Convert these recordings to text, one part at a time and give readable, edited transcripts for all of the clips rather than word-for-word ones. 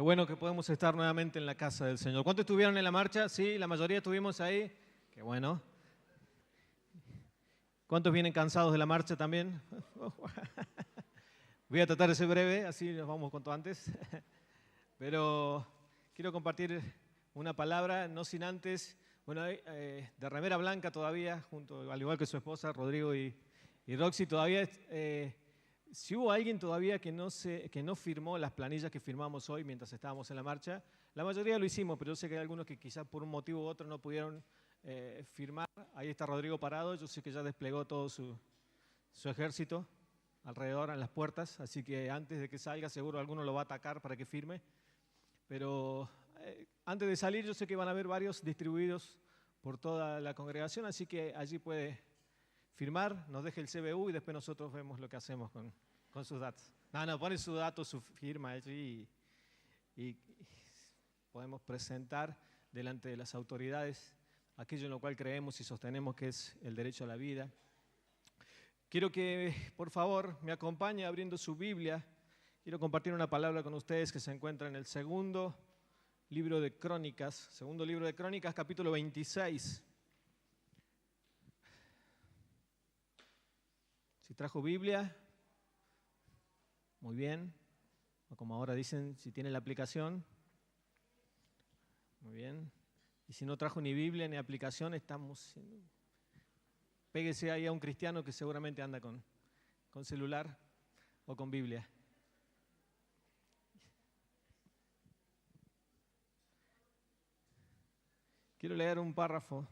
bueno que podemos estar nuevamente en la casa del Señor. ¿Cuántos estuvieron en la marcha? Sí, la mayoría estuvimos ahí. Qué bueno. ¿Cuántos vienen cansados de la marcha también? Voy a tratar de ser breve, así nos vamos cuanto antes. Pero quiero compartir una palabra, no sin antes, de remera blanca todavía, junto, al igual que su esposa, Rodrigo y Roxy, todavía, si hubo alguien todavía que no firmó las planillas que firmamos hoy mientras estábamos en la marcha, la mayoría lo hicimos, pero yo sé que hay algunos que quizás por un motivo u otro no pudieron firmar. Ahí está Rodrigo parado, yo sé que ya desplegó todo su ejército alrededor en las puertas, así que antes de que salga seguro alguno lo va a atacar para que firme. Pero antes de salir yo sé que van a haber varios distribuidos por toda la congregación, así que allí puede firmar, nos deje el CBU y después nosotros vemos lo que hacemos con sus datos. No, pone su dato, su firma allí y podemos presentar delante de las autoridades aquello en lo cual creemos y sostenemos que es el derecho a la vida. Quiero que, por favor, me acompañe abriendo su Biblia. Quiero compartir una palabra con ustedes que se encuentra en el segundo libro de Crónicas, capítulo 26. Si trajo Biblia, muy bien. O como ahora dicen, si tiene la aplicación, muy bien. Y si no trajo ni Biblia ni aplicación, péguese ahí a un cristiano que seguramente anda con celular o con Biblia. Quiero leer un párrafo.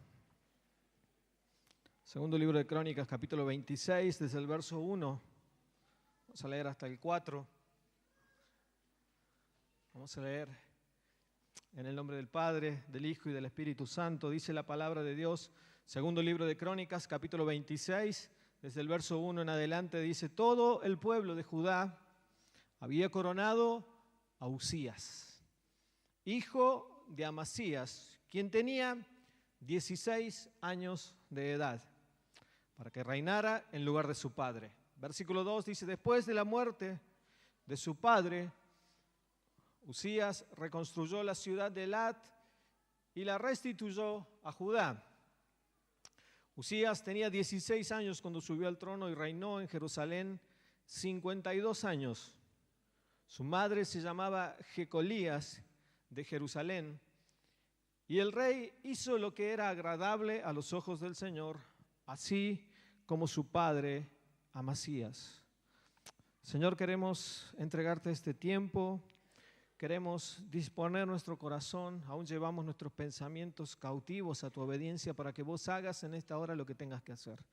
Segundo libro de Crónicas, capítulo 26, desde el verso 1. Vamos a leer hasta el 4. Vamos a leer en el nombre del Padre, del Hijo y del Espíritu Santo. Dice la palabra de Dios. Segundo libro de Crónicas, capítulo 26, desde el verso 1 en adelante, dice: todo el pueblo de Judá había coronado a Uzías, hijo de Amasías, quien tenía 16 años de edad, para que reinara en lugar de su padre. Versículo 2 dice: después de la muerte de su padre, Uzías reconstruyó la ciudad de Elat y la restituyó a Judá. Uzías tenía 16 años cuando subió al trono y reinó en Jerusalén 52 años. Su madre se llamaba Jecolías de Jerusalén, y el rey hizo lo que era agradable a los ojos del Señor, así como su padre Amasías. Señor, queremos entregarte este tiempo. Queremos disponer nuestro corazón, aún llevamos nuestros pensamientos cautivos a tu obediencia para que vos hagas en esta hora lo que tengas que hacer.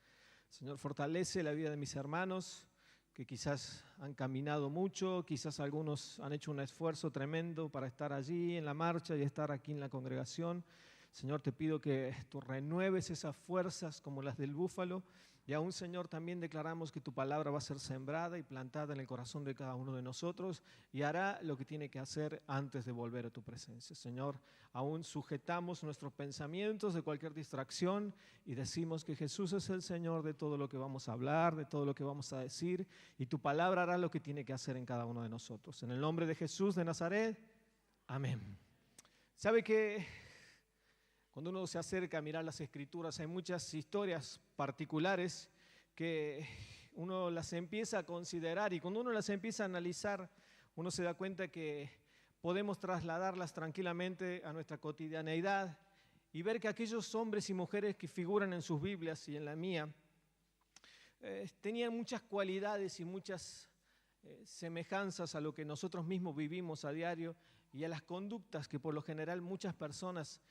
Señor, fortalece la vida de mis hermanos que quizás han caminado mucho, quizás algunos han hecho un esfuerzo tremendo para estar allí en la marcha y estar aquí en la congregación. Señor, te pido que tú renueves esas fuerzas como las del búfalo. Y aún, Señor, también declaramos que tu palabra va a ser sembrada y plantada en el corazón de cada uno de nosotros y hará lo que tiene que hacer antes de volver a tu presencia. Señor, aún sujetamos nuestros pensamientos de cualquier distracción y decimos que Jesús es el Señor de todo lo que vamos a hablar, de todo lo que vamos a decir, y tu palabra hará lo que tiene que hacer en cada uno de nosotros. En el nombre de Jesús de Nazaret, amén. ¿Sabe que cuando uno se acerca a mirar las Escrituras hay muchas historias particulares que uno las empieza a considerar, y cuando uno las empieza a analizar uno se da cuenta que podemos trasladarlas tranquilamente a nuestra cotidianeidad y ver que aquellos hombres y mujeres que figuran en sus Biblias y en la mía tenían muchas cualidades y muchas semejanzas a lo que nosotros mismos vivimos a diario y a las conductas que por lo general muchas personas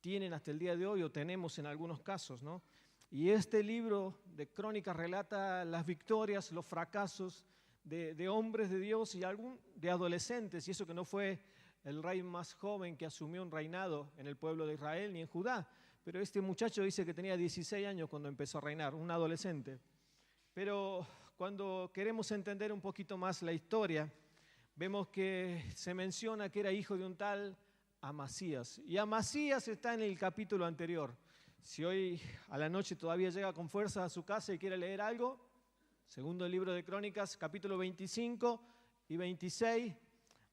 tienen hasta el día de hoy o tenemos en algunos casos, ¿no? Y este libro de Crónicas relata las victorias, los fracasos de hombres de Dios y algún de adolescentes, y eso que no fue el rey más joven que asumió un reinado en el pueblo de Israel ni en Judá, pero este muchacho dice que tenía 16 años cuando empezó a reinar, un adolescente. Pero cuando queremos entender un poquito más la historia, vemos que se menciona que era hijo de un tal Amasías. Y Amasías está en el capítulo anterior. Si hoy a la noche todavía llega con fuerza a su casa y quiere leer algo, segundo libro de Crónicas, capítulo 25 y 26,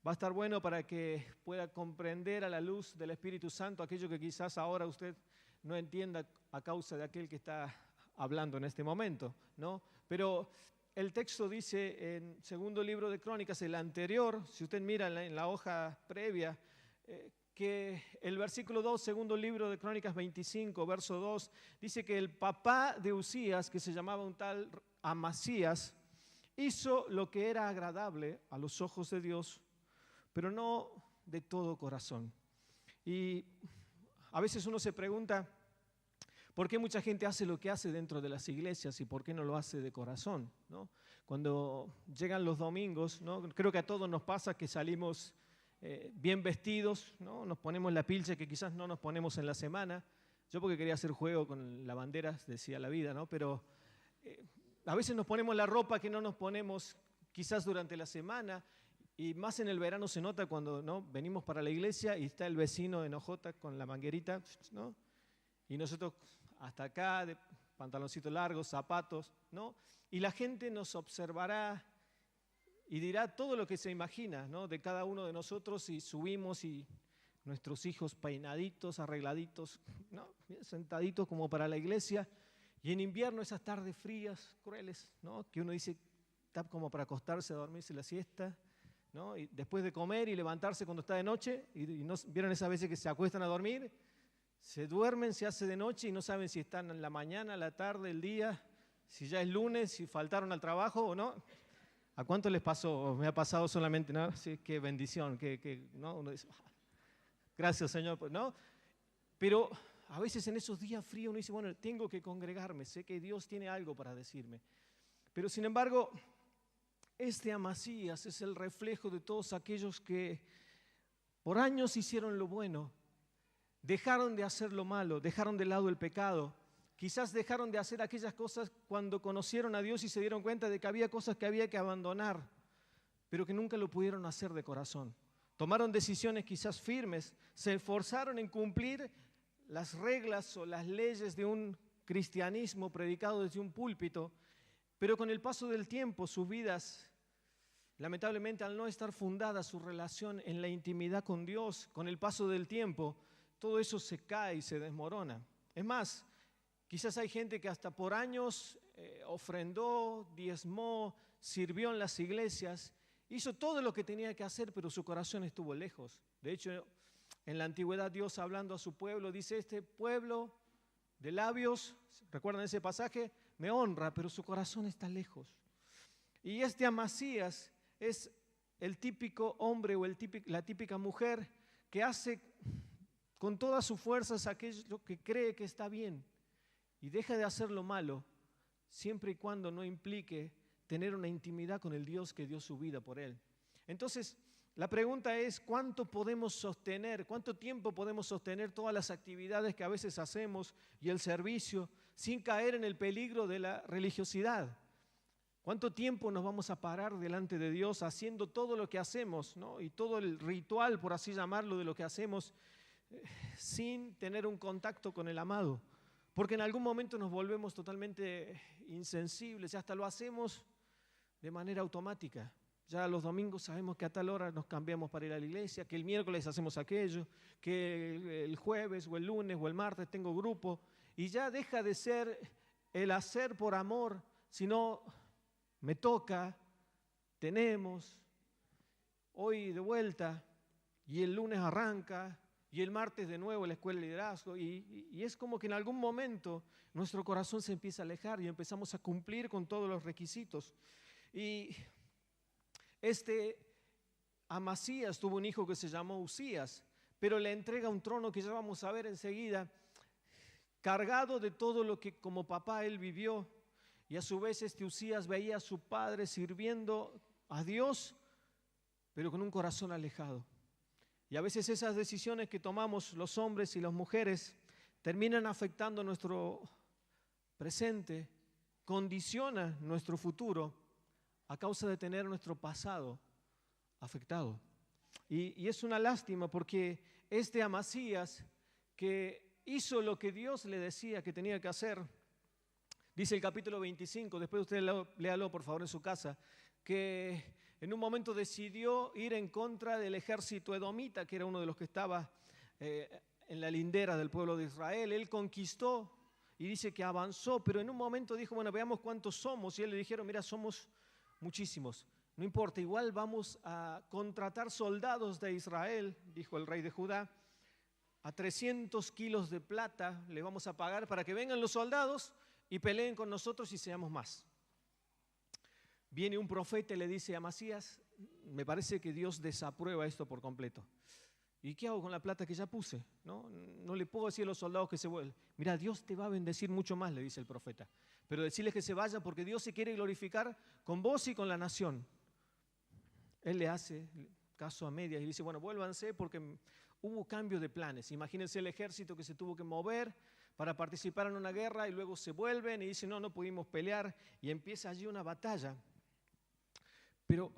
Va a estar bueno para que pueda comprender a la luz del Espíritu Santo aquello que quizás ahora usted no entienda a causa de aquel que está hablando en este momento, ¿no? Pero el texto dice en segundo libro de Crónicas, el anterior, si usted mira en la hoja previa, que el versículo 2, segundo libro de Crónicas 25, verso 2, dice que el papá de Usías, que se llamaba un tal Amasías, hizo lo que era agradable a los ojos de Dios, pero no de todo corazón. Y a veces uno se pregunta, ¿por qué mucha gente hace lo que hace dentro de las iglesias y por qué no lo hace de corazón, ¿no? Cuando llegan los domingos, ¿no? Creo que a todos nos pasa que salimos bien vestidos, ¿no? Nos ponemos la pilcha que quizás no nos ponemos en la semana. Yo porque quería hacer juego con la bandera, decía la vida, ¿no? Pero a veces nos ponemos la ropa que no nos ponemos quizás durante la semana. Y más en el verano se nota cuando, ¿no?, venimos para la iglesia y está el vecino en hojota con la manguerita, ¿no? Y nosotros hasta acá, de pantaloncitos largos, zapatos, ¿no? Y la gente nos observará y dirá todo lo que se imagina, ¿no?, de cada uno de nosotros, y subimos y nuestros hijos peinaditos, arregladitos, ¿no?, bien sentaditos como para la iglesia. Y en invierno esas tardes frías, crueles, ¿no?, que uno dice, está como para acostarse a dormirse la siesta, ¿no? Y después de comer y levantarse cuando está de noche, y no, ¿vieron esas veces que se acuestan a dormir? Se duermen, se hace de noche y no saben si están en la mañana, la tarde, el día, si ya es lunes, si faltaron al trabajo o no. ¿A cuánto les pasó? Me ha pasado solamente, ¿no? Sí, qué bendición, ¿no? Uno dice, gracias, Señor, ¿no? Pero a veces en esos días fríos uno dice, bueno, tengo que congregarme, sé que Dios tiene algo para decirme. Pero sin embargo, este Amasías es el reflejo de todos aquellos que por años hicieron lo bueno, dejaron de hacer lo malo, dejaron de lado el pecado, quizás dejaron de hacer aquellas cosas cuando conocieron a Dios y se dieron cuenta de que había cosas que había que abandonar, pero que nunca lo pudieron hacer de corazón. Tomaron decisiones quizás firmes, se esforzaron en cumplir las reglas o las leyes de un cristianismo predicado desde un púlpito, pero con el paso del tiempo sus vidas, lamentablemente, al no estar fundada su relación en la intimidad con Dios, con el paso del tiempo, todo eso se cae y se desmorona. Es más, quizás hay gente que hasta por años ofrendó, diezmó, sirvió en las iglesias, hizo todo lo que tenía que hacer, pero su corazón estuvo lejos. De hecho, en la antigüedad Dios, hablando a su pueblo, dice, este pueblo de labios, ¿recuerdan ese pasaje? Me honra, pero su corazón está lejos. Y este Amasías es el típico hombre o la típica mujer que hace con todas sus fuerzas aquello que cree que está bien y deja de hacer lo malo, siempre y cuando no implique tener una intimidad con el Dios que dio su vida por él. Entonces, la pregunta es, ¿cuánto podemos sostener, cuánto tiempo podemos sostener todas las actividades que a veces hacemos y el servicio sin caer en el peligro de la religiosidad? ¿Cuánto tiempo nos vamos a parar delante de Dios haciendo todo lo que hacemos, ¿no?, y todo el ritual, por así llamarlo, de lo que hacemos sin tener un contacto con el amado? Porque en algún momento nos volvemos totalmente insensibles y hasta lo hacemos de manera automática. Ya los domingos sabemos que a tal hora nos cambiamos para ir a la iglesia, que el miércoles hacemos aquello, que el jueves o el lunes o el martes tengo grupo, y ya deja de ser el hacer por amor, sino me toca, tenemos, hoy de vuelta, y el lunes arranca, y el martes de nuevo la escuela de liderazgo, y es como que en algún momento nuestro corazón se empieza a alejar y empezamos a cumplir con todos los requisitos. Y este Amasías tuvo un hijo que se llamó Usías, pero le entrega un trono que ya vamos a ver enseguida, cargado de todo lo que como papá él vivió, y a su vez este Usías veía a su padre sirviendo a Dios, pero con un corazón alejado. Y a veces esas decisiones que tomamos los hombres y las mujeres terminan afectando nuestro presente, condiciona nuestro futuro a causa de tener nuestro pasado afectado. Y es una lástima porque este Amasías, que hizo lo que Dios le decía que tenía que hacer, dice el capítulo 25, después usted léalo por favor en su casa, que en un momento decidió ir en contra del ejército edomita, que era uno de los que estaba en la lindera del pueblo de Israel. Él conquistó y dice que avanzó, pero en un momento dijo, bueno, veamos cuántos somos. Y él le dijeron, mira, somos muchísimos. No importa, igual vamos a contratar soldados de Israel, dijo el rey de Judá, a 300 kilos de plata le vamos a pagar para que vengan los soldados y peleen con nosotros y seamos más. Viene un profeta y le dice a Amasías, me parece que Dios desaprueba esto por completo. ¿Y qué hago con la plata que ya puse? No le puedo decir a los soldados que se vuelvan. Mira, Dios te va a bendecir mucho más, le dice el profeta. Pero decirles que se vayan porque Dios se quiere glorificar con vos y con la nación. Él le hace caso a medias y dice, bueno, vuélvanse porque hubo cambio de planes. Imagínense el ejército que se tuvo que mover para participar en una guerra y luego se vuelven y dicen, no pudimos pelear y empieza allí una batalla. Pero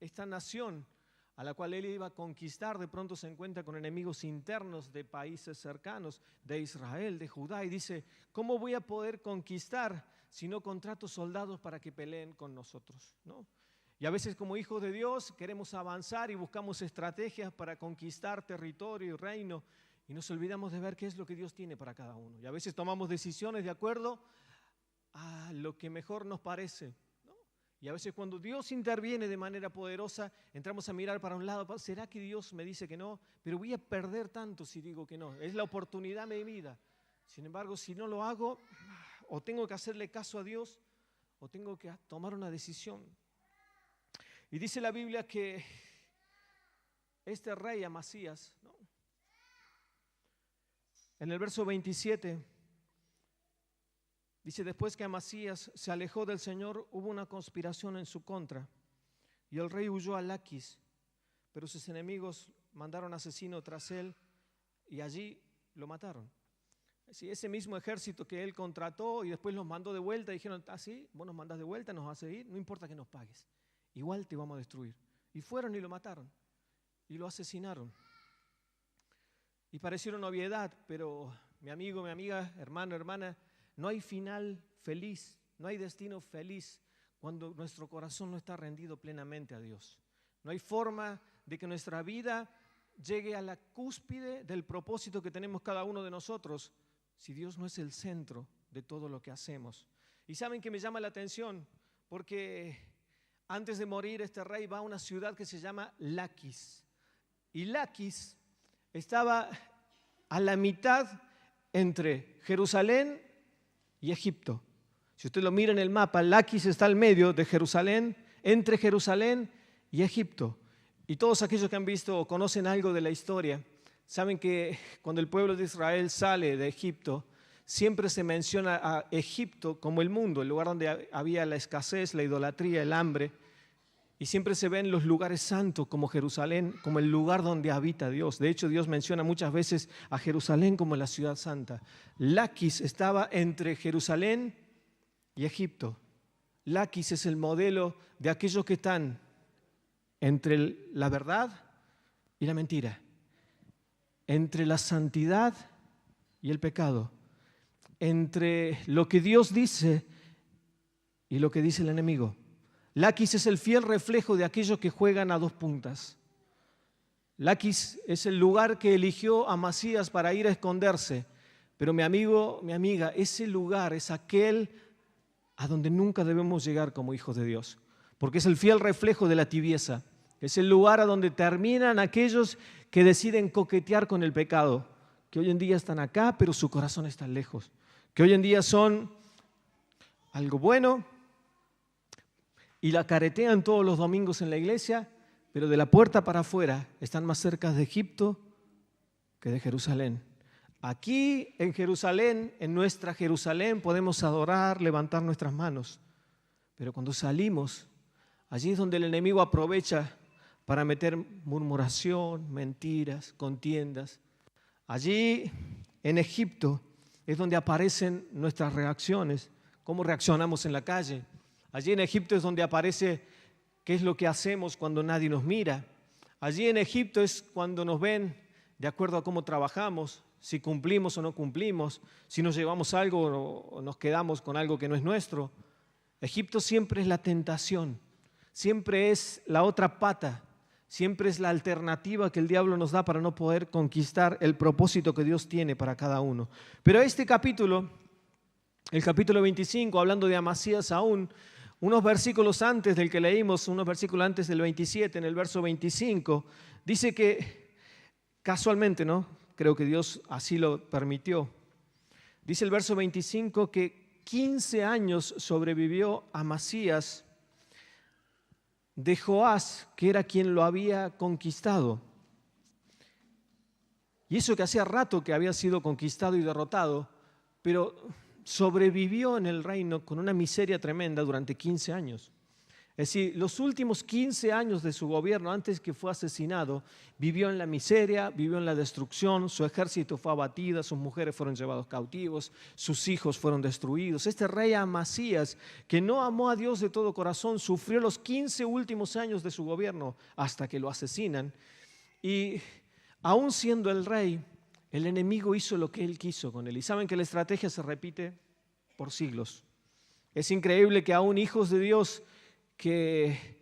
esta nación a la cual él iba a conquistar, de pronto se encuentra con enemigos internos de países cercanos, de Israel, de Judá, y dice, ¿cómo voy a poder conquistar si no contrato soldados para que peleen con nosotros? ¿No? Y a veces como hijos de Dios queremos avanzar y buscamos estrategias para conquistar territorio y reino, y nos olvidamos de ver qué es lo que Dios tiene para cada uno. Y a veces tomamos decisiones de acuerdo a lo que mejor nos parece. Y a veces cuando Dios interviene de manera poderosa, entramos a mirar para un lado, ¿será que Dios me dice que no? Pero voy a perder tanto si digo que no. Es la oportunidad de mi vida. Sin embargo, si no lo hago, o tengo que hacerle caso a Dios, o tengo que tomar una decisión. Y dice la Biblia que este rey Amasías, ¿no? En el verso 27, dice, después que Amasías se alejó del Señor, hubo una conspiración en su contra y el rey huyó a Laquis, pero sus enemigos mandaron asesino tras él y allí lo mataron. Sí, ese mismo ejército que él contrató y después los mandó de vuelta, dijeron, sí, vos nos mandás de vuelta, nos vas a ir, no importa que nos pagues, igual te vamos a destruir. Y fueron y lo mataron y lo asesinaron. Y pareció una obviedad, pero mi amigo, mi amiga, hermano, hermana, no hay final feliz, no hay destino feliz cuando nuestro corazón no está rendido plenamente a Dios. No hay forma de que nuestra vida llegue a la cúspide del propósito que tenemos cada uno de nosotros si Dios no es el centro de todo lo que hacemos. Y saben que me llama la atención porque antes de morir este rey va a una ciudad que se llama Laquis. Y Laquis estaba a la mitad entre Jerusalén y Egipto. Si usted lo mira en el mapa, Laquis está al medio de Jerusalén, entre Jerusalén y Egipto. Y todos aquellos que han visto o conocen algo de la historia, saben que cuando el pueblo de Israel sale de Egipto, siempre se menciona a Egipto como el mundo, el lugar donde había la escasez, la idolatría, el hambre. Y siempre se ven los lugares santos como Jerusalén, como el lugar donde habita Dios. De hecho, Dios menciona muchas veces a Jerusalén como la ciudad santa. Laquis estaba entre Jerusalén y Egipto. Laquis es el modelo de aquellos que están entre la verdad y la mentira, entre la santidad y el pecado, entre lo que Dios dice y lo que dice el enemigo. Laquis es el fiel reflejo de aquellos que juegan a dos puntas. Laquis es el lugar que eligió Amasías para ir a esconderse. Pero mi amigo, mi amiga, ese lugar es aquel a donde nunca debemos llegar como hijos de Dios. Porque es el fiel reflejo de la tibieza. Es el lugar a donde terminan aquellos que deciden coquetear con el pecado. Que hoy en día están acá, pero su corazón está lejos. Que hoy en día son algo bueno y la caretean todos los domingos en la iglesia, pero de la puerta para afuera están más cerca de Egipto que de Jerusalén. Aquí en Jerusalén, en nuestra Jerusalén, podemos adorar, levantar nuestras manos, pero cuando salimos, allí es donde el enemigo aprovecha para meter murmuración, mentiras, contiendas. Allí en Egipto es donde aparecen nuestras reacciones, cómo reaccionamos en la calle. Allí en Egipto es donde aparece qué es lo que hacemos cuando nadie nos mira. Allí en Egipto es cuando nos ven de acuerdo a cómo trabajamos, si cumplimos o no cumplimos, si nos llevamos algo o nos quedamos con algo que no es nuestro. Egipto siempre es la tentación, siempre es la otra pata, siempre es la alternativa que el diablo nos da para no poder conquistar el propósito que Dios tiene para cada uno. Pero este capítulo, el capítulo 25, hablando de Amasías aún, unos versículos antes del que leímos, unos versículos antes del 27, en el verso 25, dice que casualmente, ¿no? Creo que Dios así lo permitió. Dice el verso 25 que 15 años sobrevivió Amasías de Joás, que era quien lo había conquistado. Y eso que hacía rato que había sido conquistado y derrotado, pero sobrevivió en el reino con una miseria tremenda durante 15 años. Es decir, los últimos 15 años de su gobierno, antes que fue asesinado, vivió en la miseria, vivió en la destrucción, su ejército fue abatido, sus mujeres fueron llevados cautivos, sus hijos fueron destruidos. Este rey Amasías, que no amó a Dios de todo corazón, sufrió los 15 últimos años de su gobierno hasta que lo asesinan. Y aún siendo el rey, el enemigo hizo lo que él quiso con él. Y saben que la estrategia se repite por siglos. Es increíble que aún hijos de Dios, que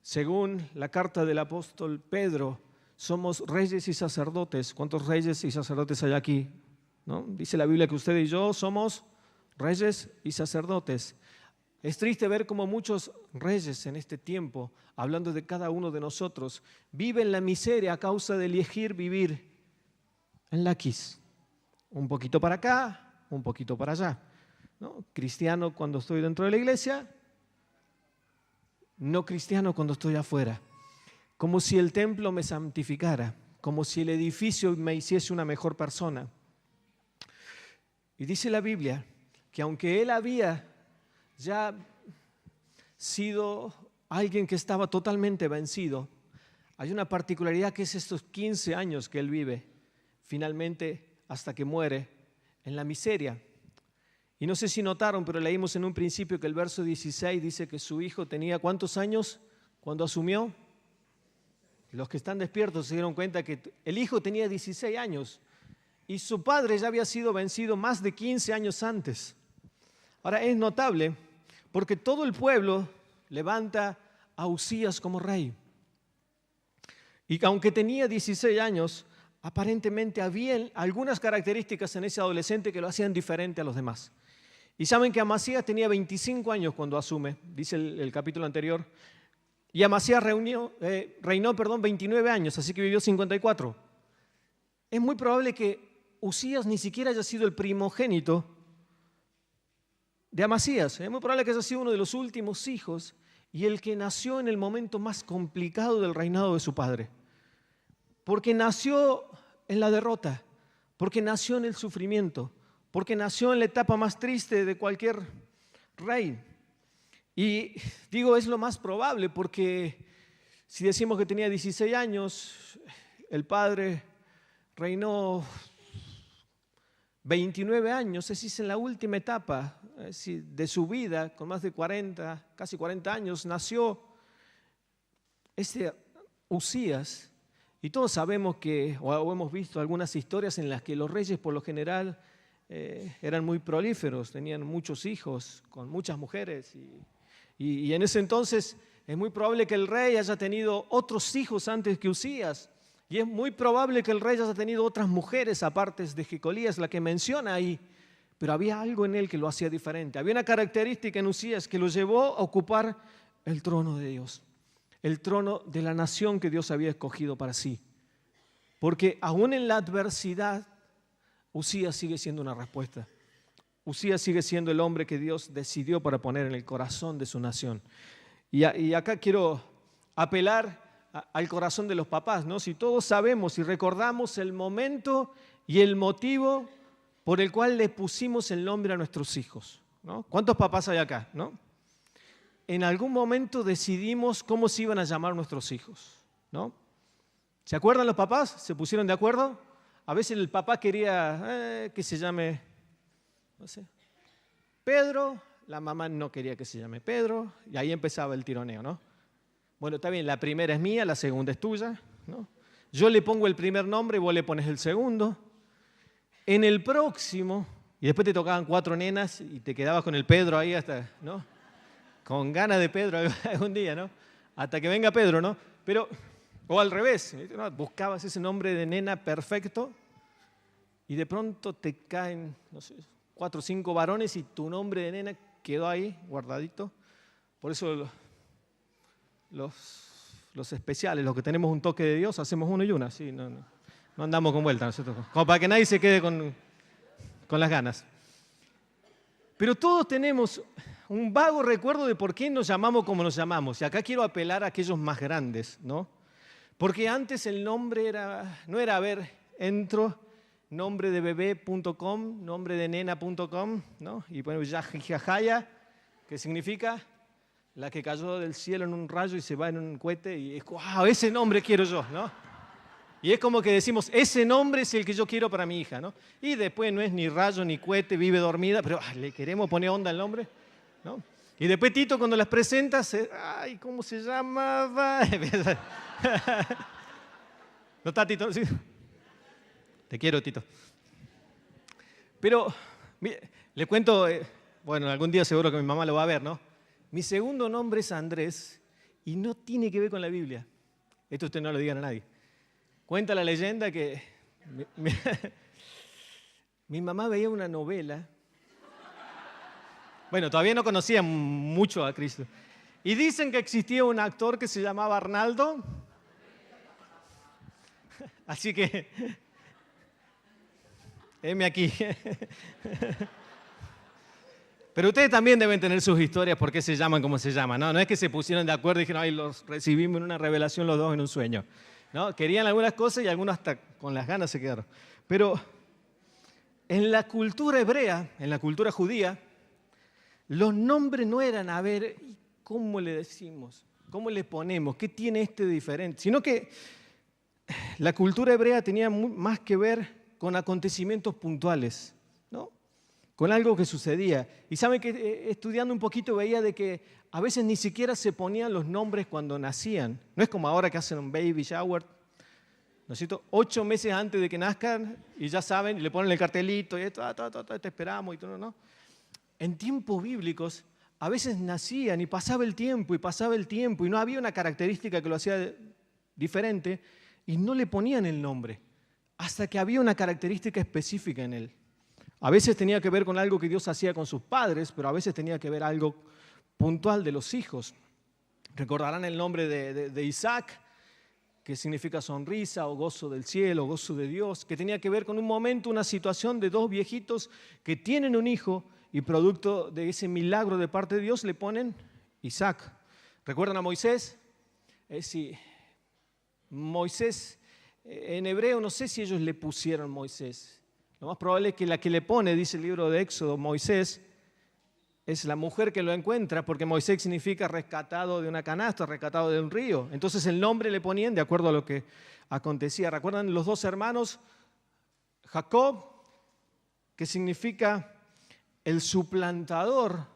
según la carta del apóstol Pedro, somos reyes y sacerdotes. ¿Cuántos reyes y sacerdotes hay aquí? ¿No? Dice la Biblia que usted y yo somos reyes y sacerdotes. Es triste ver cómo muchos reyes en este tiempo, hablando de cada uno de nosotros, viven la miseria a causa de elegir vivir en la quis. Un poquito para acá, un poquito para allá, ¿no? Cristiano cuando estoy dentro de la iglesia, no cristiano cuando estoy afuera. Como si el templo me santificara, como si el edificio me hiciese una mejor persona. Y dice la Biblia que aunque él había ya sido alguien que estaba totalmente vencido, hay una particularidad que es estos 15 años que él vive, finalmente hasta que muere en la miseria. Y no sé si notaron, pero leímos en un principio que el verso 16 dice que su hijo tenía ¿cuántos años cuando asumió? Los que están despiertos se dieron cuenta que el hijo tenía 16 años y su padre ya había sido vencido más de 15 años antes. Ahora es notable porque todo el pueblo levanta a Uzías como rey. Y aunque tenía 16 años, aparentemente había algunas características en ese adolescente que lo hacían diferente a los demás. Y saben que Amasías tenía 25 años cuando asume, dice el capítulo anterior, y Amasías reinó 29 años, así que vivió 54. Es muy probable que Uzías ni siquiera haya sido el primogénito de Amasías. Es muy probable que haya sido uno de los últimos hijos y el que nació en el momento más complicado del reinado de su padre. Porque nació en la derrota, porque nació en el sufrimiento, porque nació en la etapa más triste de cualquier rey. Y digo, es lo más probable porque si decimos que tenía 16 años, el padre reinó 29 años, es decir, en la última etapa de su vida, con más de 40, casi 40 años, nació este Uzías. Y todos sabemos que, o hemos visto algunas historias en las que los reyes por lo general eran muy prolíferos, tenían muchos hijos con muchas mujeres y en ese entonces es muy probable que el rey haya tenido otros hijos antes que Uzías y es muy probable que el rey haya tenido otras mujeres aparte de Jecolías, la que menciona ahí, pero había algo en él que lo hacía diferente, había una característica en Uzías que lo llevó a ocupar el trono de Dios, el trono de la nación que Dios había escogido para sí, porque aún en la adversidad Uzías sigue siendo una respuesta. Uzías sigue siendo el hombre que Dios decidió para poner en el corazón de su nación. Y acá quiero apelar al corazón de los papás, ¿no? Si todos sabemos y recordamos el momento y el motivo por el cual le pusimos el nombre a nuestros hijos, ¿no? ¿Cuántos papás hay acá, no? En algún momento decidimos cómo se iban a llamar nuestros hijos, ¿no? ¿Se acuerdan los papás? ¿Se pusieron de acuerdo? A veces el papá quería que se llame, no sé, Pedro, la mamá no quería que se llame Pedro, y ahí empezaba el tironeo, ¿no? Bueno, está bien, la primera es mía, la segunda es tuya, ¿no? Yo le pongo el primer nombre y vos le pones el segundo. En el próximo, y después te tocaban 4 nenas y te quedabas con el Pedro ahí hasta, ¿no? Con ganas de Pedro algún día, ¿no? hasta que venga Pedro, ¿no? Pero, o al revés, ¿no? Buscabas ese nombre de nena perfecto y de pronto te caen, no sé, 4 o 5 varones y tu nombre de nena quedó ahí guardadito. Por eso los especiales, los que tenemos un toque de Dios, hacemos uno y una, sí, no andamos con vuelta nosotros, como para que nadie se quede con las ganas. Pero todos tenemos un vago recuerdo de por qué nos llamamos como nos llamamos. Y acá quiero apelar a aquellos más grandes, ¿no? Porque antes el nombre no era, a ver, entro, nombre de bebé.com, nombre de nena.com, ¿no? Y ponemos Yajaya, que significa la que cayó del cielo en un rayo y se va en un cohete. Y es, wow, ese nombre quiero yo, ¿no? Y es como que decimos, ese nombre es el que yo quiero para mi hija, ¿no? Y después no es ni rayo ni cohete, vive dormida, pero le queremos poner onda al nombre, ¿no? Y después Tito cuando las presentas, ay, ¿cómo se llamaba? ¿No está Tito? ¿Sí? Te quiero, Tito. Pero le cuento, bueno, algún día seguro que mi mamá lo va a ver, ¿no? Mi segundo nombre es Andrés y no tiene que ver con la Biblia. Esto usted no lo digan a nadie. Cuenta la leyenda que mi mamá veía una novela. Bueno, todavía no conocía mucho a Cristo. Y dicen que existía un actor que se llamaba Arnaldo. Así que, heme aquí. Pero ustedes también deben tener sus historias por qué se llaman como se llaman, ¿no? No es que se pusieron de acuerdo y dijeron, ay, los recibimos en una revelación los dos en un sueño. ¿No? Querían algunas cosas y algunos hasta con las ganas se quedaron. Pero en la cultura hebrea, en la cultura judía, los nombres no eran, a ver, ¿cómo le decimos? ¿Cómo le ponemos? ¿Qué tiene este de diferente? Sino que la cultura hebrea tenía más que ver con acontecimientos puntuales, ¿no? Con algo que sucedía. Y saben que estudiando un poquito veía de que a veces ni siquiera se ponían los nombres cuando nacían. No es como ahora que hacen un baby shower, ¿no es cierto? 8 meses antes de que nazcan y ya saben, y le ponen el cartelito y esto, te esperamos y todo, ¿no? En tiempos bíblicos a veces nacían y pasaba el tiempo y no había una característica que lo hacía diferente y no le ponían el nombre hasta que había una característica específica en él. A veces tenía que ver con algo que Dios hacía con sus padres, pero a veces tenía que ver algo puntual de los hijos. Recordarán el nombre de Isaac, que significa sonrisa o gozo del cielo, gozo de Dios, que tenía que ver con un momento, una situación de 2 viejitos que tienen un hijo y producto de ese milagro de parte de Dios le ponen Isaac. ¿Recuerdan a Moisés? Sí. Moisés, en hebreo no sé si ellos le pusieron Moisés. Lo más probable es que la que le pone, dice el libro de Éxodo, Moisés, es la mujer que lo encuentra, porque Moisés significa rescatado de una canasta, rescatado de un río. Entonces el nombre le ponían de acuerdo a lo que acontecía. ¿Recuerdan los 2 hermanos? Jacob, que significa el suplantador,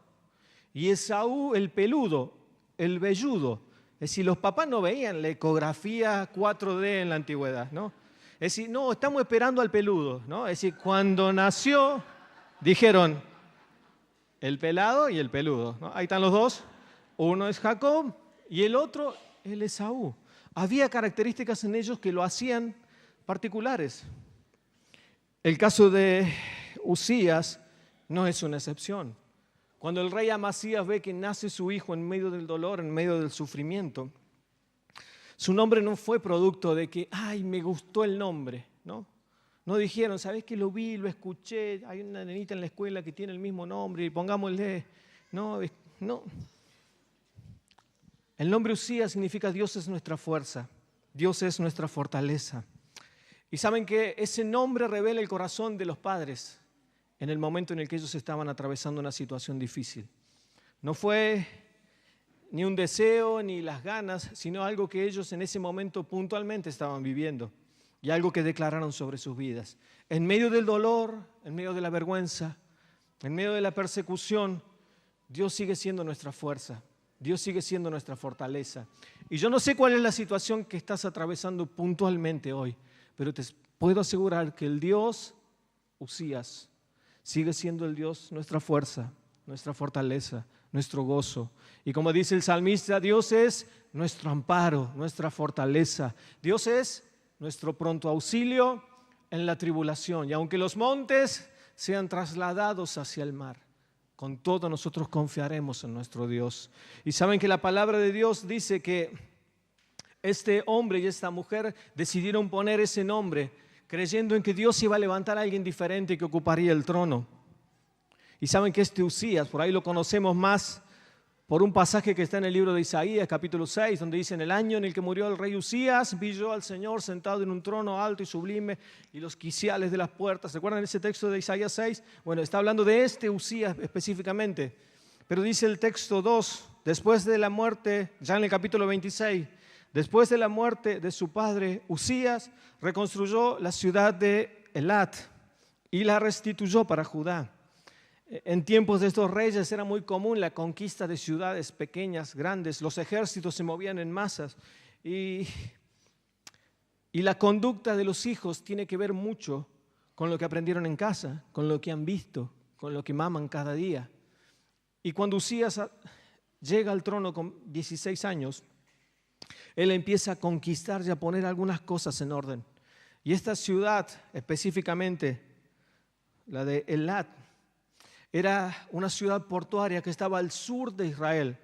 y Esaú, el peludo, el velludo. Es decir, los papás no veían la ecografía 4D en la antigüedad, ¿no? Es decir, no, estamos esperando al peludo, ¿no? Es decir, cuando nació, dijeron, el pelado y el peludo, ¿no? Ahí están los dos. Uno es Jacob y el otro es Esaú. Había características en ellos que lo hacían particulares. El caso de Usías no es una excepción. Cuando el rey Amasías ve que nace su hijo en medio del dolor, en medio del sufrimiento, su nombre no fue producto de que, ay, me gustó el nombre, ¿no? No dijeron, ¿sabes qué? Lo vi, lo escuché, hay una nenita en la escuela que tiene el mismo nombre y pongámosle. No. El nombre Usías significa Dios es nuestra fuerza, Dios es nuestra fortaleza. Y saben que ese nombre revela el corazón de los padres en el momento en el que ellos estaban atravesando una situación difícil. No fue ni un deseo ni las ganas, sino algo que ellos en ese momento puntualmente estaban viviendo. Y algo que declararon sobre sus vidas. En medio del dolor, en medio de la vergüenza, en medio de la persecución, Dios sigue siendo nuestra fuerza. Dios sigue siendo nuestra fortaleza. Y yo no sé cuál es la situación que estás atravesando puntualmente hoy, pero te puedo asegurar que el Dios Usías sigue siendo el Dios, nuestra fuerza, nuestra fortaleza, nuestro gozo. Y como dice el salmista, Dios es nuestro amparo, nuestra fortaleza. Dios es nuestro pronto auxilio en la tribulación. Y aunque los montes sean trasladados hacia el mar, con todo nosotros confiaremos en nuestro Dios. Y saben que la palabra de Dios dice que este hombre y esta mujer decidieron poner ese nombre creyendo en que Dios iba a levantar a alguien diferente que ocuparía el trono. Y saben que este Usías, por ahí lo conocemos más por un pasaje que está en el libro de Isaías, capítulo 6, donde dice: en el año en el que murió el rey Usías, vi yo al Señor sentado en un trono alto y sublime, y los quiciales de las puertas. ¿Se acuerdan ese texto de Isaías 6? Bueno, está hablando de este Usías específicamente. Pero dice el texto 2, después de la muerte, ya en el capítulo 26, después de la muerte de su padre Usías, reconstruyó la ciudad de Elat y la restituyó para Judá. En tiempos de estos reyes era muy común la conquista de ciudades pequeñas, grandes. Los ejércitos se movían en masas y la conducta de los hijos tiene que ver mucho con lo que aprendieron en casa, con lo que han visto, con lo que maman cada día. Y cuando Usías llega al trono con 16 años, él empieza a conquistar y a poner algunas cosas en orden. Y esta ciudad, específicamente la de Elat, era una ciudad portuaria que estaba al sur de Israel.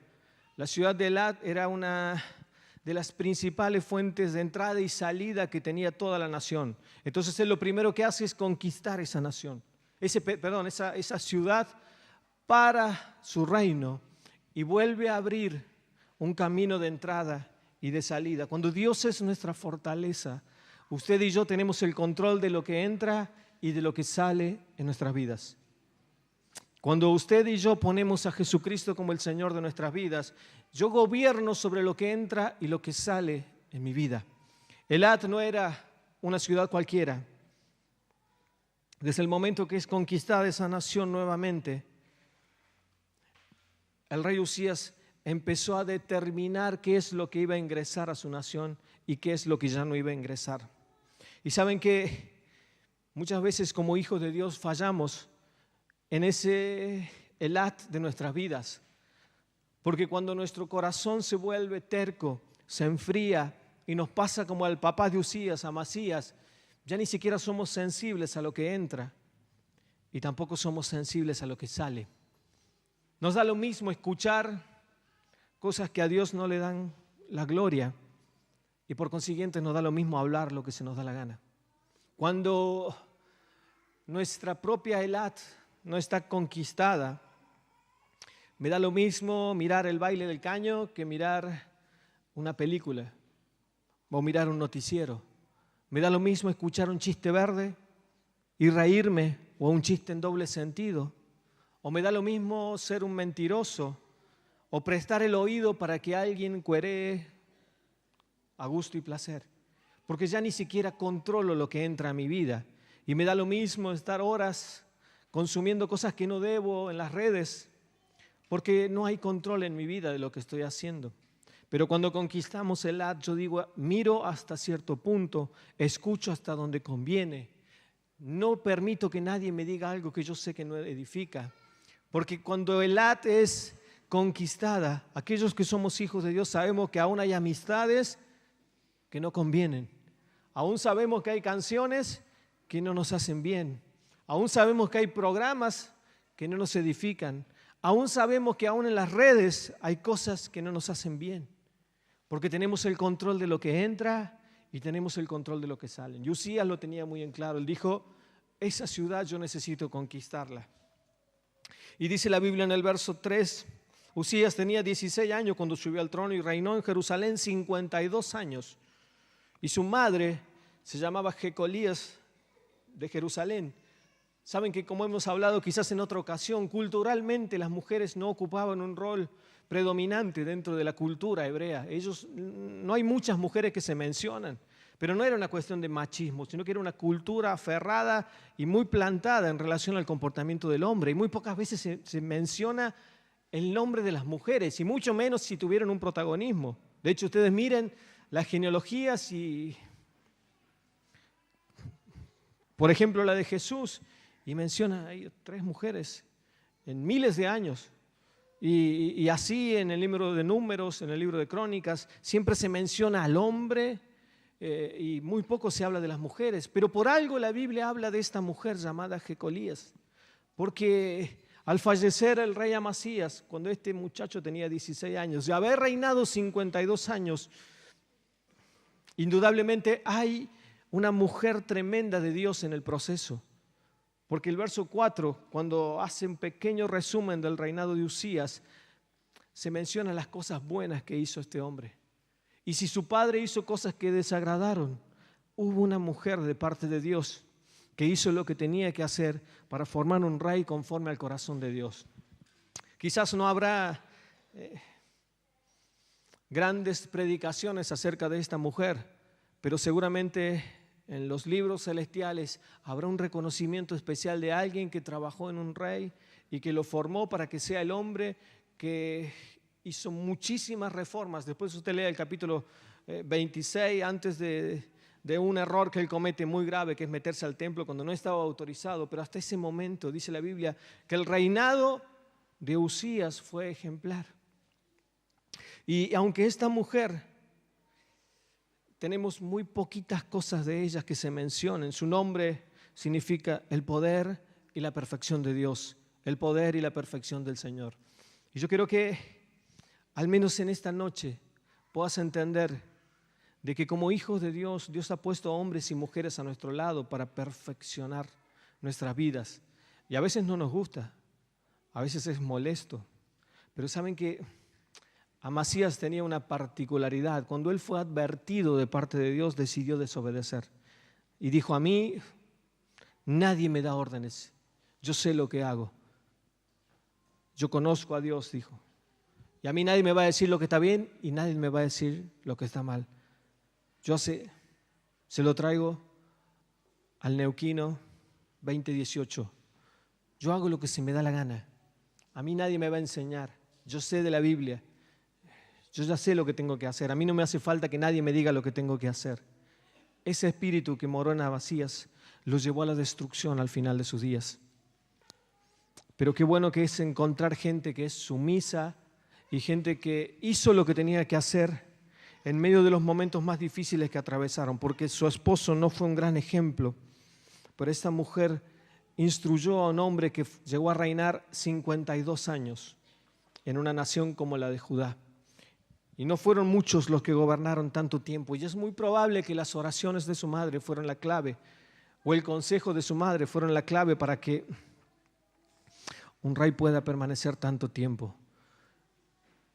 La ciudad de Elat era una de las principales fuentes de entrada y salida que tenía toda la nación. Entonces él lo primero que hace es conquistar esa nación, esa ciudad para su reino, y vuelve a abrir un camino de entrada y de salida. Cuando Dios es nuestra fortaleza, usted y yo tenemos el control de lo que entra y de lo que sale en nuestras vidas. Cuando usted y yo ponemos a Jesucristo como el Señor de nuestras vidas, yo gobierno sobre lo que entra y lo que sale en mi vida. Elat no era una ciudad cualquiera. Desde el momento que es conquistada esa nación nuevamente, el rey Usías empezó a determinar qué es lo que iba a ingresar a su nación y qué es lo que ya no iba a ingresar. Y saben que muchas veces como hijos de Dios fallamos en ese Elat de nuestras vidas, porque cuando nuestro corazón se vuelve terco, se enfría y nos pasa como al papá de Usías, a Amasías, ya ni siquiera somos sensibles a lo que entra y tampoco somos sensibles a lo que sale. Nos da lo mismo escuchar cosas que a Dios no le dan la gloria y por consiguiente nos da lo mismo hablar lo que se nos da la gana. Cuando nuestra propia Elat no está conquistada, me da lo mismo mirar el baile del caño que mirar una película o mirar un noticiero. Me da lo mismo escuchar un chiste verde y reírme, o un chiste en doble sentido. O me da lo mismo ser un mentiroso o prestar el oído para que alguien cueree a gusto y placer. Porque ya ni siquiera controlo lo que entra a mi vida. Y me da lo mismo estar horas consumiendo cosas que no debo en las redes, porque no hay control en mi vida de lo que estoy haciendo. Pero cuando conquistamos el Elat, yo digo, miro hasta cierto punto, escucho hasta donde conviene. No permito que nadie me diga algo que yo sé que no edifica. Porque cuando el Elat es conquistada, aquellos que somos hijos de Dios sabemos que aún hay amistades que no convienen. Aún sabemos que hay canciones que no nos hacen bien. Aún sabemos que hay programas que no nos edifican. Aún sabemos que aún en las redes hay cosas que no nos hacen bien. Porque tenemos el control de lo que entra y tenemos el control de lo que sale. Y Usías lo tenía muy en claro. Él dijo, esa ciudad yo necesito conquistarla. Y dice la Biblia en el verso 3, Usías tenía 16 años cuando subió al trono y reinó en Jerusalén 52 años. Y su madre se llamaba Jecolías de Jerusalén. Saben que, como hemos hablado quizás en otra ocasión, culturalmente las mujeres no ocupaban un rol predominante dentro de la cultura hebrea. No hay muchas mujeres que se mencionan, pero no era una cuestión de machismo, sino que era una cultura aferrada y muy plantada en relación al comportamiento del hombre. Y muy pocas veces se menciona el nombre de las mujeres, y mucho menos si tuvieron un protagonismo. De hecho, ustedes miren las genealogías y, por ejemplo, la de Jesús, y menciona ahí 3 mujeres en miles de años. Y así en el libro de Números, en el libro de Crónicas, siempre se menciona al hombre y muy poco se habla de las mujeres. Pero por algo la Biblia habla de esta mujer llamada Jecolías, porque al fallecer el rey Amasías, cuando este muchacho tenía 16 años, de haber reinado 52 años, indudablemente hay una mujer tremenda de Dios en el proceso. Porque el verso 4, cuando hace un pequeño resumen del reinado de Usías, se mencionan las cosas buenas que hizo este hombre. Y si su padre hizo cosas que desagradaron, hubo una mujer de parte de Dios que hizo lo que tenía que hacer para formar un rey conforme al corazón de Dios. Quizás no habrá grandes predicaciones acerca de esta mujer, pero seguramente en los libros celestiales habrá un reconocimiento especial de alguien que trabajó en un rey y que lo formó para que sea el hombre que hizo muchísimas reformas. Después usted lee el capítulo 26, antes de un error que él comete muy grave, que es meterse al templo cuando no estaba autorizado. Pero hasta ese momento dice la Biblia que el reinado de Usías fue ejemplar. Y aunque esta mujer, tenemos muy poquitas cosas de ellas que se mencionen. Su nombre significa el poder y la perfección de Dios, el poder y la perfección del Señor. Y yo quiero que, al menos en esta noche, puedas entender de que como hijos de Dios, Dios ha puesto hombres y mujeres a nuestro lado para perfeccionar nuestras vidas. Y a veces no nos gusta, a veces es molesto, pero saben que Amasías tenía una particularidad. Cuando él fue advertido de parte de Dios, decidió desobedecer. Y dijo: a mí nadie me da órdenes, yo sé lo que hago. Yo conozco a Dios, dijo. Y a mí nadie me va a decir lo que está bien y nadie me va a decir lo que está mal. Yo se lo traigo al Neuquino 2018. Yo hago lo que se me da la gana. A mí nadie me va a enseñar. Yo sé de la Biblia. Yo ya sé lo que tengo que hacer. A mí no me hace falta que nadie me diga lo que tengo que hacer. Ese espíritu que moró en Amasías lo llevó a la destrucción al final de sus días. Pero qué bueno que es encontrar gente que es sumisa y gente que hizo lo que tenía que hacer en medio de los momentos más difíciles que atravesaron, porque su esposo no fue un gran ejemplo, pero esta mujer instruyó a un hombre que llegó a reinar 52 años en una nación como la de Judá. Y no fueron muchos los que gobernaron tanto tiempo. Y es muy probable que las oraciones de su madre fueron la clave, o el consejo de su madre fueron la clave para que un rey pueda permanecer tanto tiempo.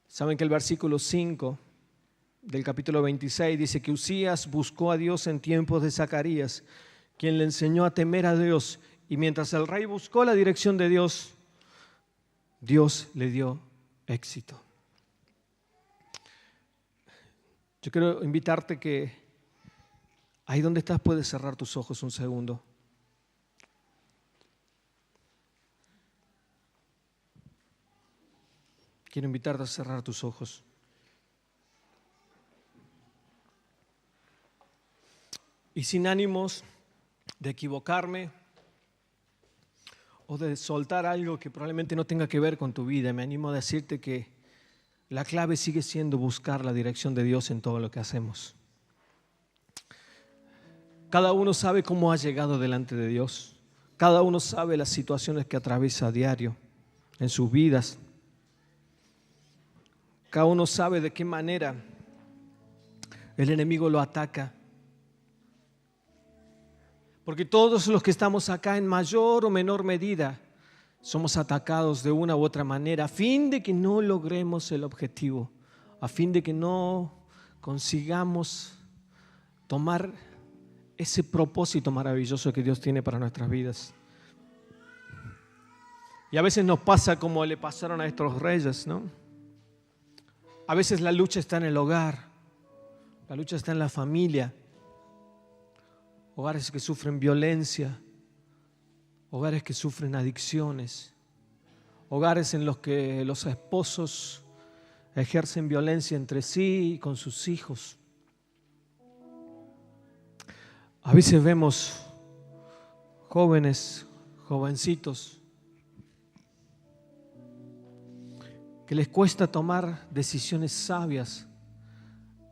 Saben que el versículo 5 del capítulo 26 dice que Usías buscó a Dios en tiempos de Zacarías, quien le enseñó a temer a Dios. Y mientras el rey buscó la dirección de Dios, Dios le dio éxito. Yo quiero invitarte que ahí donde estás puedes cerrar tus ojos un segundo. Quiero invitarte a cerrar tus ojos. Y sin ánimos de equivocarme o de soltar algo que probablemente no tenga que ver con tu vida, me animo a decirte que la clave sigue siendo buscar la dirección de Dios en todo lo que hacemos. Cada uno sabe cómo ha llegado delante de Dios. Cada uno sabe las situaciones que atraviesa a diario en sus vidas. Cada uno sabe de qué manera el enemigo lo ataca. Porque todos los que estamos acá en mayor o menor medida somos atacados de una u otra manera a fin de que no logremos el objetivo, a fin de que no consigamos tomar ese propósito maravilloso que Dios tiene para nuestras vidas. Y a veces nos pasa como le pasaron a estos reyes, ¿no? A veces la lucha está en el hogar, la lucha está en la familia, hogares que sufren violencia, hogares que sufren adicciones, hogares en los que los esposos ejercen violencia entre sí y con sus hijos. A veces vemos jóvenes, jovencitos, que les cuesta tomar decisiones sabias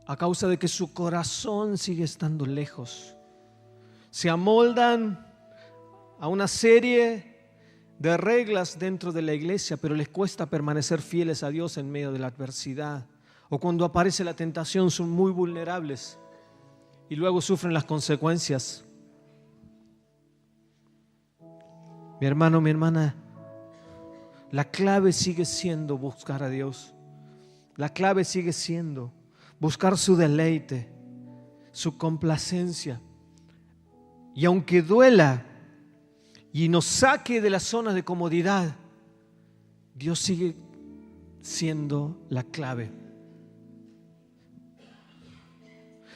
a causa de que su corazón sigue estando lejos. Se amoldan a una serie de reglas dentro de la iglesia, pero les cuesta permanecer fieles a Dios en medio de la adversidad. O cuando aparece la tentación son muy vulnerables y luego sufren las consecuencias. Mi hermano, mi hermana, la clave sigue siendo buscar a Dios. La clave sigue siendo buscar su deleite, su complacencia. Y aunque duela y nos saque de la zona de comodidad, Dios sigue siendo la clave.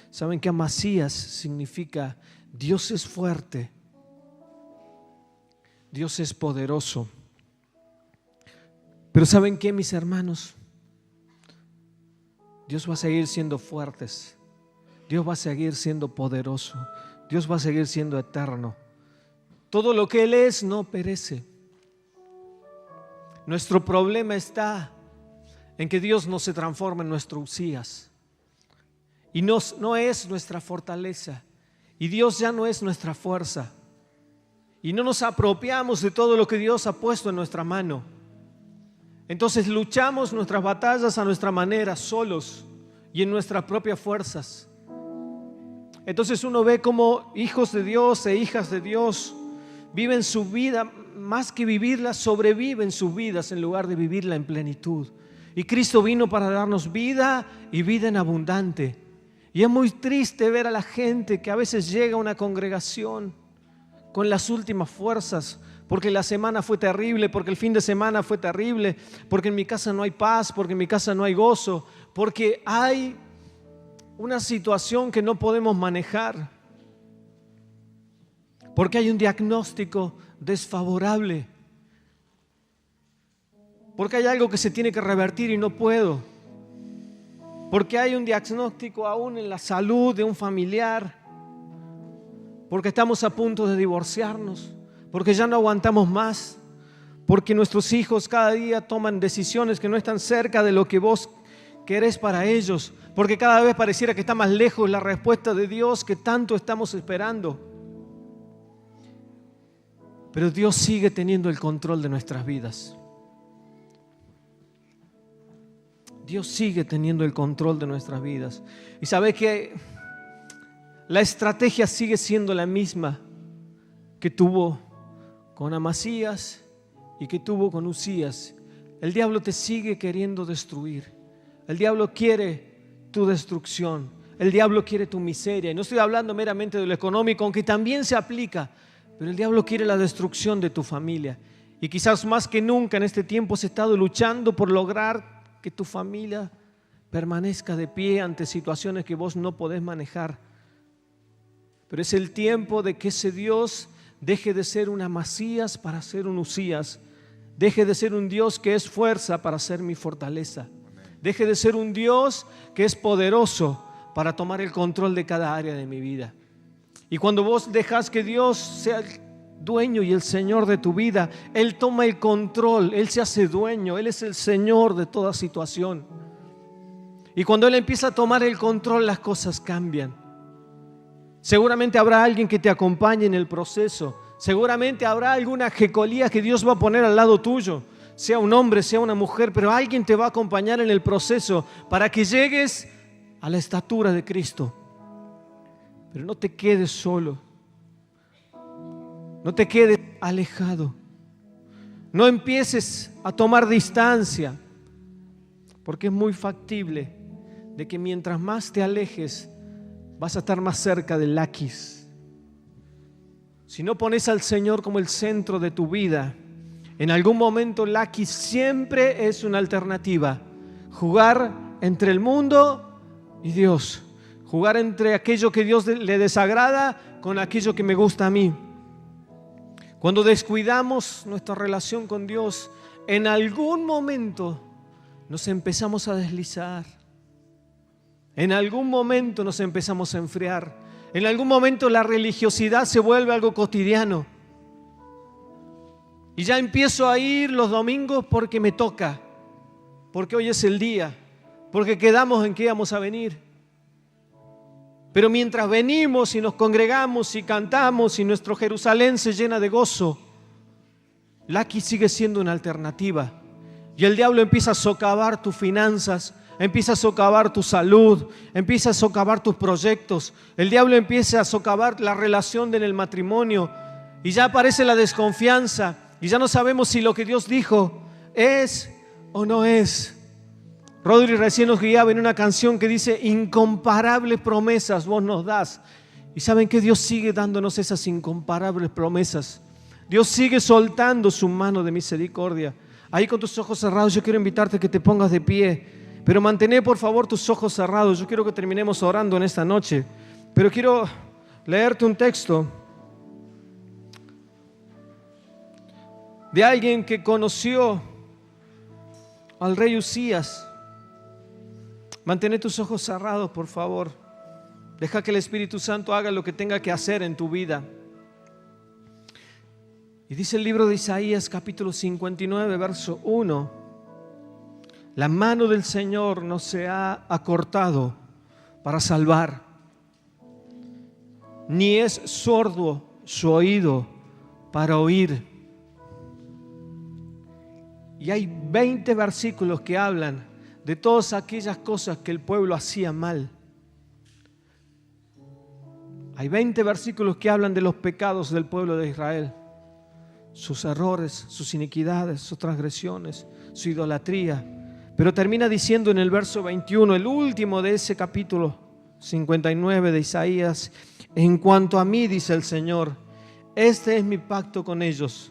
¿Saben que Amasías significa Dios es fuerte, Dios es poderoso? Pero ¿saben qué, mis hermanos? Dios va a seguir siendo fuertes, Dios va a seguir siendo poderoso, Dios va a seguir siendo eterno. Todo lo que Él es no perece. Nuestro problema está en que Dios no se transforma en nuestro Usías. Y no es nuestra fortaleza. Y Dios ya no es nuestra fuerza. Y no nos apropiamos de todo lo que Dios ha puesto en nuestra mano. Entonces luchamos nuestras batallas a nuestra manera, solos y en nuestras propias fuerzas. Entonces uno ve como hijos de Dios e hijas de Dios viven su vida, más que vivirla, sobreviven sus vidas en lugar de vivirla en plenitud. Y Cristo vino para darnos vida y vida en abundante. Y es muy triste ver a la gente que a veces llega a una congregación con las últimas fuerzas, porque la semana fue terrible, porque el fin de semana fue terrible, porque en mi casa no hay paz, porque en mi casa no hay gozo, porque hay una situación que no podemos manejar, porque hay un diagnóstico desfavorable, porque hay algo que se tiene que revertir y no puedo, porque hay un diagnóstico aún en la salud de un familiar, porque estamos a punto de divorciarnos, porque ya no aguantamos más, porque nuestros hijos cada día toman decisiones que no están cerca de lo que vos querés para ellos, porque cada vez pareciera que está más lejos la respuesta de Dios que tanto estamos esperando. Pero Dios sigue teniendo el control de nuestras vidas. Dios sigue teniendo el control de nuestras vidas. Y sabes que la estrategia sigue siendo la misma que tuvo con Amasías y que tuvo con Usías. El diablo te sigue queriendo destruir. El diablo quiere tu destrucción. El diablo quiere tu miseria. Y no estoy hablando meramente de lo económico, aunque también se aplica. Pero el diablo quiere la destrucción de tu familia. Y quizás más que nunca en este tiempo has estado luchando por lograr que tu familia permanezca de pie ante situaciones que vos no podés manejar. Pero es el tiempo de que ese Dios deje de ser un Amasías para ser un Usías. Deje de ser un Dios que es fuerza para ser mi fortaleza. Deje de ser un Dios que es poderoso para tomar el control de cada área de mi vida. Y cuando vos dejas que Dios sea el dueño y el Señor de tu vida, Él toma el control, Él se hace dueño, Él es el Señor de toda situación. Y cuando Él empieza a tomar el control, las cosas cambian. Seguramente habrá alguien que te acompañe en el proceso. Seguramente habrá alguna Jecolía que Dios va a poner al lado tuyo, sea un hombre, sea una mujer, pero alguien te va a acompañar en el proceso para que llegues a la estatura de Cristo. Pero no te quedes solo, no te quedes alejado, no empieces a tomar distancia, porque es muy factible de que mientras más te alejes vas a estar más cerca del laquis. Si no pones al Señor como el centro de tu vida, en algún momento laquis siempre es una alternativa. Jugar entre el mundo y Dios. Jugar entre aquello que Dios le desagrada con aquello que me gusta a mí. Cuando descuidamos nuestra relación con Dios, en algún momento nos empezamos a deslizar. En algún momento nos empezamos a enfriar. En algún momento la religiosidad se vuelve algo cotidiano. Y ya empiezo a ir los domingos porque me toca. porque hoy es el día, porque quedamos en que íbamos a venir. Pero mientras venimos y nos congregamos y cantamos y nuestro Jerusalén se llena de gozo, Lucky sigue siendo una alternativa. Y el diablo empieza a socavar tus finanzas, empieza a socavar tu salud, empieza a socavar tus proyectos. El diablo empieza a socavar la relación en el matrimonio y ya aparece la desconfianza y ya no sabemos si lo que Dios dijo es o no es. Rodri recién nos guiaba en una canción que dice: incomparables promesas vos nos das. Y ¿saben qué? Dios sigue dándonos esas incomparables promesas. Dios sigue soltando su mano de misericordia. Ahí con tus ojos cerrados yo quiero invitarte a que te pongas de pie. Pero mantén por favor tus ojos cerrados. Yo quiero que terminemos orando en esta noche. Pero quiero leerte un texto de alguien que conoció al rey Usías. Mantén tus ojos cerrados, por favor. Deja que el Espíritu Santo haga lo que tenga que hacer en tu vida. Y dice el libro de Isaías, capítulo 59, verso 1: la mano del Señor no se ha acortado para salvar, ni es sordo su oído para oír. Y hay 20 versículos que hablan de todas aquellas cosas que el pueblo hacía mal. Hay 20 versículos que hablan de los pecados del pueblo de Israel, sus errores, sus iniquidades, sus transgresiones, su idolatría. Pero termina diciendo en el verso 21, el último de ese capítulo 59 de Isaías: en cuanto a mí, dice el Señor, este es mi pacto con ellos.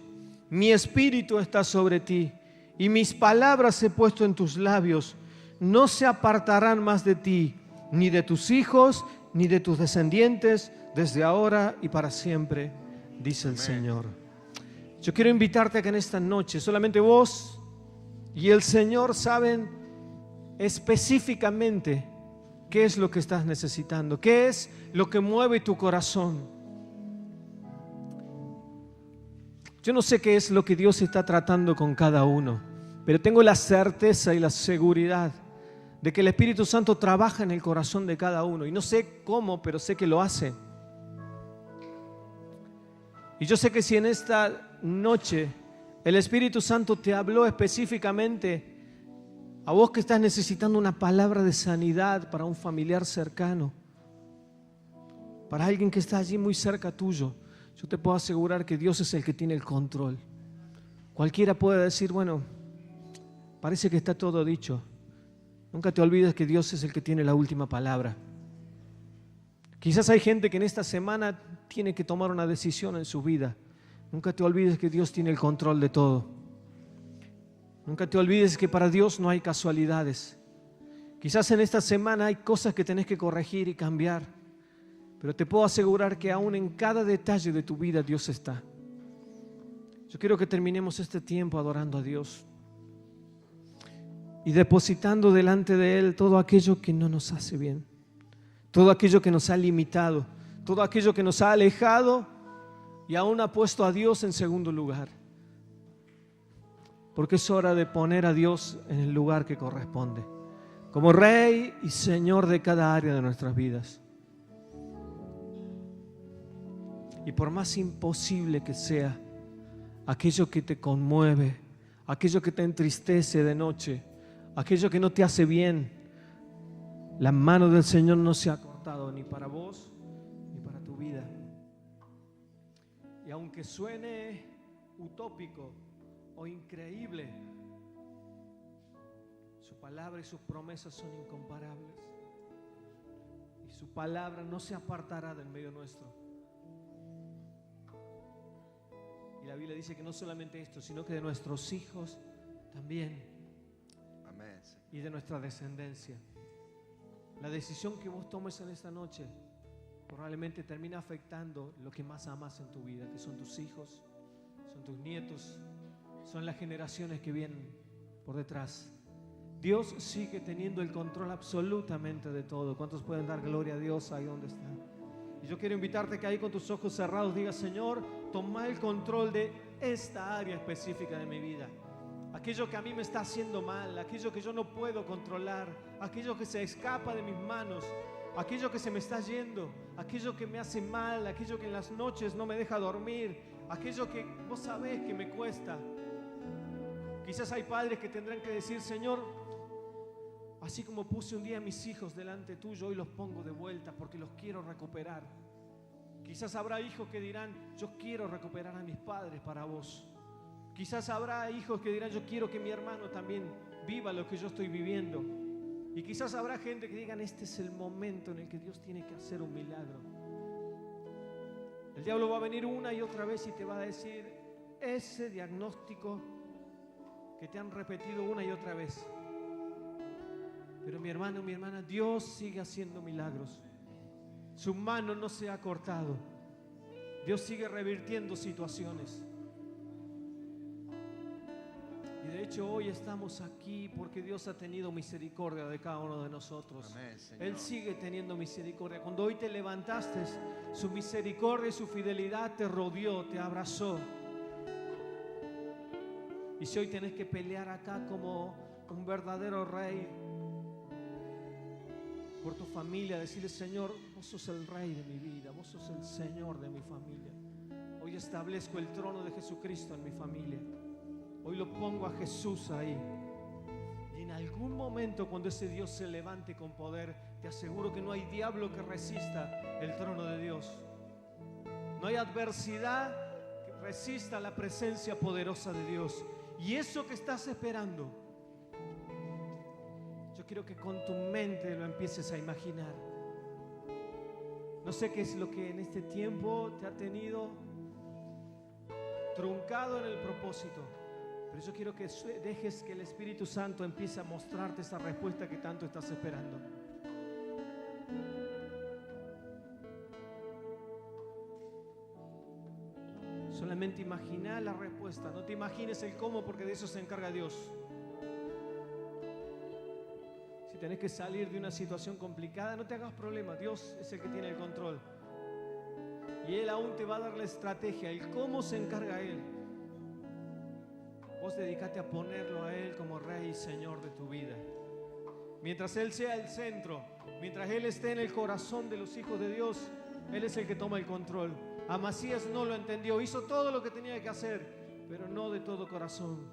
Mi espíritu está sobre ti y mis palabras he puesto en tus labios. No se apartarán más de ti, ni de tus hijos, ni de tus descendientes, desde ahora y para siempre, dice el Señor. Yo quiero invitarte a que en esta noche solamente vos y el Señor saben específicamente qué es lo que estás necesitando, qué es lo que mueve tu corazón. Yo no sé qué es lo que Dios está tratando con cada uno, pero tengo la certeza y la seguridad de que el Espíritu Santo trabaja en el corazón de cada uno. Y no sé cómo, pero sé que lo hace. Y yo sé que si en esta noche el Espíritu Santo te habló específicamente a vos que estás necesitando una palabra de sanidad para un familiar cercano, para alguien que está allí muy cerca tuyo, yo te puedo asegurar que Dios es el que tiene el control. Cualquiera puede decir, bueno, parece que está todo dicho. Nunca te olvides que Dios es el que tiene la última palabra. Quizás hay gente que en esta semana tiene que tomar una decisión en su vida. Nunca te olvides que Dios tiene el control de todo. Nunca te olvides que para Dios no hay casualidades. Quizás en esta semana hay cosas que tenés que corregir y cambiar, pero te puedo asegurar que aún en cada detalle de tu vida Dios está. Yo quiero que terminemos este tiempo adorando a Dios y depositando delante de Él todo aquello que no nos hace bien, todo aquello que nos ha limitado, todo aquello que nos ha alejado y aún ha puesto a Dios en segundo lugar. Porque es hora de poner a Dios en el lugar que corresponde, como Rey y Señor de cada área de nuestras vidas. Y por más imposible que sea aquello que te conmueve, aquello que te entristece de noche, aquello que no te hace bien, la mano del Señor no se ha cortado ni para vos ni para tu vida. Y aunque suene utópico o increíble, su palabra y sus promesas son incomparables. Y su palabra no se apartará del medio nuestro. Y la Biblia dice que no solamente esto, sino que de nuestros hijos también. Y de nuestra descendencia. La decisión que vos tomes en esta noche probablemente termina afectando lo que más amas en tu vida, que son tus hijos, son tus nietos, son las generaciones que vienen por detrás. Dios sigue teniendo el control absolutamente de todo. ¿Cuántos pueden dar gloria a Dios ahí donde están? Y yo quiero invitarte que ahí con tus ojos cerrados digas: Señor, toma el control de esta área específica de mi vida. aquello que a mí me está haciendo mal, aquello que yo no puedo controlar, aquello que se escapa de mis manos, aquello que se me está yendo, aquello que me hace mal, aquello que en las noches no me deja dormir, aquello que vos sabés que me cuesta. Quizás hay padres que tendrán que decir: Señor, así como puse un día a mis hijos delante tuyo, hoy los pongo de vuelta porque los quiero recuperar. Quizás habrá hijos que dirán: yo quiero recuperar a mis padres para vos. Quizás habrá hijos que dirán: yo quiero que mi hermano también viva lo que yo estoy viviendo. Y quizás habrá gente que digan: este es el momento en el que Dios tiene que hacer un milagro. El diablo va a venir una y otra vez y te va a decir ese diagnóstico que te han repetido una y otra vez. Pero mi hermano, mi hermana, Dios sigue haciendo milagros. Su mano no se ha cortado. Dios sigue revirtiendo situaciones. Y de hecho hoy estamos aquí porque Dios ha tenido misericordia de cada uno de nosotros. Amén, Señor. Él sigue teniendo misericordia. Cuando hoy te levantaste, su misericordia y su fidelidad te rodeó, te abrazó. Y si hoy tenés que pelear acá como un verdadero rey por tu familia, decirle: Señor, vos sos el rey de mi vida, vos sos el Señor de mi familia. Hoy establezco el trono de Jesucristo en mi familia. Hoy lo pongo a Jesús ahí. Y en algún momento, cuando ese Dios se levante con poder, te aseguro que no hay diablo que resista el trono de Dios. No hay adversidad que resista la presencia poderosa de Dios. Y eso que estás esperando, yo quiero que con tu mente lo empieces a imaginar. No sé qué es lo que en este tiempo te ha tenido truncado en el propósito, pero yo quiero que dejes que el Espíritu Santo empiece a mostrarte esa respuesta que tanto estás esperando. Solamente imagina la respuesta, no te imagines el cómo, porque de eso se encarga Dios. Si tenés que salir de una situación complicada, no te hagas problema, Dios es el que tiene el control. Y Él aún te va a dar la estrategia, el cómo se encarga Él. Vos dedicate a ponerlo a Él como Rey y Señor de tu vida. Mientras Él sea el centro, mientras Él esté en el corazón de los hijos de Dios, Él es el que toma el control. Amasías no lo entendió, hizo todo lo que tenía que hacer, pero no de todo corazón.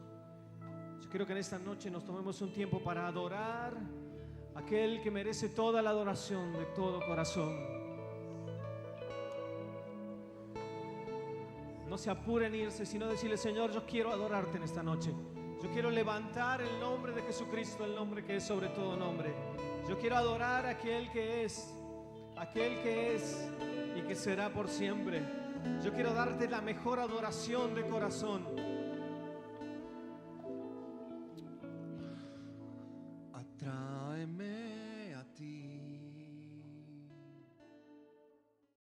Yo quiero que en esta noche nos tomemos un tiempo para adorar a aquel que merece toda la adoración de todo corazón. No se apuren en irse, sino decirle: Señor, yo quiero adorarte en esta noche. Yo quiero levantar el nombre de Jesucristo, el nombre que es sobre todo nombre. Yo quiero adorar a aquel que es y que será por siempre. Yo quiero darte la mejor adoración de corazón.